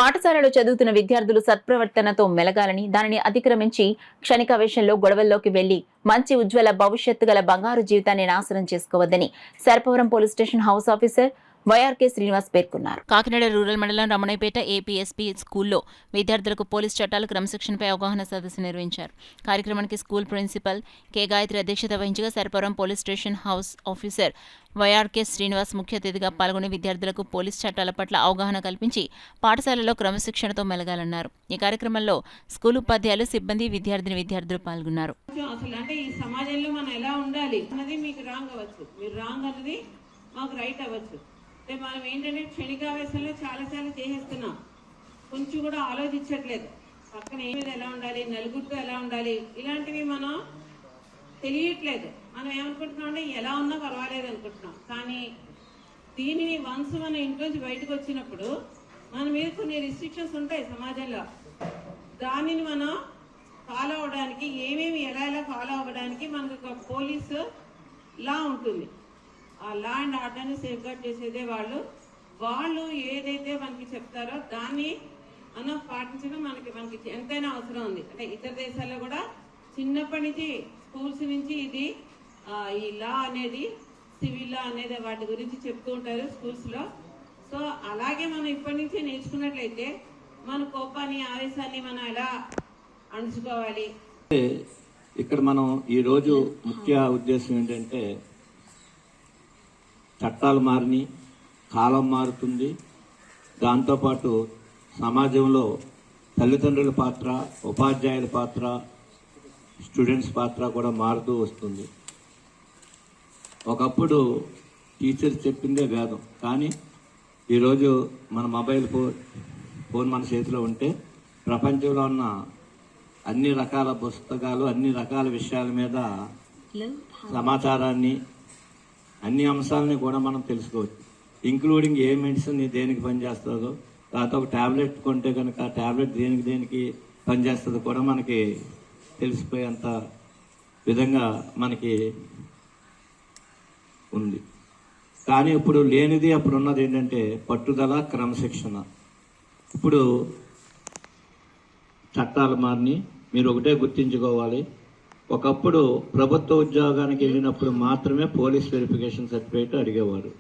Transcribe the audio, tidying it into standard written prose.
పాఠశాలలో చదువుతున్న విద్యార్థులు సత్ప్రవర్తనతో మెలగాలని, దానిని అతిక్రమించి క్షణికావేశంలో గొడవల్లోకి వెళ్లి మంచి ఉజ్వల భవిష్యత్తు గల బంగారు జీవితాన్ని నాశనం చేసుకోవద్దని Sarpavaram police station house officer YRK Srinivas పేర్కొన్నారు. కాకినాడ రూరల్ మండలం రమణయ్యపేట ఏపీఎస్పీ స్కూల్లో విద్యార్థులకు పోలీస్ చట్టాల క్రమశిక్షణపై అవగాహన సదస్సు నిర్వహించారు. కార్యక్రమానికి స్కూల్ ప్రిన్సిపల్ కె గాయత్రి అధ్యక్షత వహించగా Sarpavaram police station house officer YRK Srinivas ముఖ్య అతిథిగా పాల్గొని విద్యార్థులకు పోలీస్ చట్టాల పట్ల అవగాహన కల్పించి పాఠశాలలో క్రమశిక్షణతో మెలగాలన్నారు. ఈ కార్యక్రమంలో స్కూల్ ఉపాధ్యాయులు, సిబ్బంది, విద్యార్థులు పాల్గొన్నారు. అసలు అంటే ఈ సమాజంలో మనం ఎలా ఉండాలి అన్నది మీకు రాంగ్ అవ్వచ్చు, మీరు రాంగ్ అన్నది మాకు రైట్ అవ్వచ్చు. అంటే మనం ఏంటంటే క్షణికావేశంలో చాలా చేసేస్తున్నాం, కొంచెం కూడా ఆలోచించట్లేదు. పక్కన ఏమేది ఎలా ఉండాలి, నలుగురితో ఎలా ఉండాలి, ఇలాంటివి మనం తెలియట్లేదు. మనం ఏమనుకుంటున్నాం అంటే ఎలా ఉన్నా పర్వాలేదు అనుకుంటున్నాం. కానీ దీనిని వన్స్ మన ఇంట్లోంచి బయటకు వచ్చినప్పుడు మన మీద కొన్ని రిస్ట్రిక్షన్స్ ఉంటాయి సమాజంలో. దానిని మనం ఫాలో అవడానికి ఏమేమి ఎలా ఫాలో అవ్వడానికి మనకు ఒక పోలీసు లా ఉంటుంది. ఆ లా అండ్ ఆర్డర్ని సేఫ్ గార్డ్ చేసేదే వాళ్ళు ఏదైతే మనకి చెప్తారో దాన్ని మనం పాటించడం మనకి ఎంతైనా అవసరం ఉంది. అంటే ఇతర దేశాల్లో కూడా చిన్నప్పటి నుంచి స్కూల్స్ నుంచి ఇది ఈ లా అనేది, సివిల్ లా అనేది వాటి గురించి చెప్తూ ఉంటారు స్కూల్స్లో. సో అలాగే మనం ఇప్పటి నుంచే నేర్చుకున్నట్లయితే మన కోపాన్ని, ఆవేశాన్ని మనం ఎలా అణుచుకోవాలి. ఇక్కడ మనం ఈరోజు ముఖ్య ఉద్దేశం ఏంటంటే చట్టాలు మారిని, కాలం మారుతుంది, దాంతోపాటు సమాజంలో తల్లిదండ్రుల పాత్ర, ఉపాధ్యాయుల పాత్ర, స్టూడెంట్స్ పాత్ర కూడా మారుతూ వస్తుంది. ఒకప్పుడు టీచర్స్ చెప్పిందే వేదం, కానీ ఈరోజు మన మొబైల్ ఫోన్ మన చేతిలో ఉంటే ప్రపంచంలో ఉన్న అన్ని రకాల పుస్తకాలు, అన్ని రకాల విషయాల మీద సమాచారాన్ని, అన్ని అంశాలని కూడా మనం తెలుసుకోవచ్చు. ఇంక్లూడింగ్ ఏ మెడిసిన్ దేనికి పనిచేస్తుందో, లేకపోతే ఒక ట్యాబ్లెట్ కొంటే కనుక ఆ ట్యాబ్లెట్ దేనికి పనిచేస్తుందో కూడా మనకి తెలిసిపోయేంత విధంగా మనకి ఉంది. కానీ ఇప్పుడు లేనిది అప్పుడు ఉన్నది ఏంటంటే పట్టుదల, క్రమశిక్షణ. ఇప్పుడు చట్టాలు మారిని, మీరు ఒకటే గుర్తించుకోవాలి. ఒకప్పుడు ప్రభుత్వ ఉద్యోగానికి వెళ్ళినప్పుడు మాత్రమే పోలీస్ వెరిఫికేషన్ సర్టిఫికేట్ అడిగేవారు.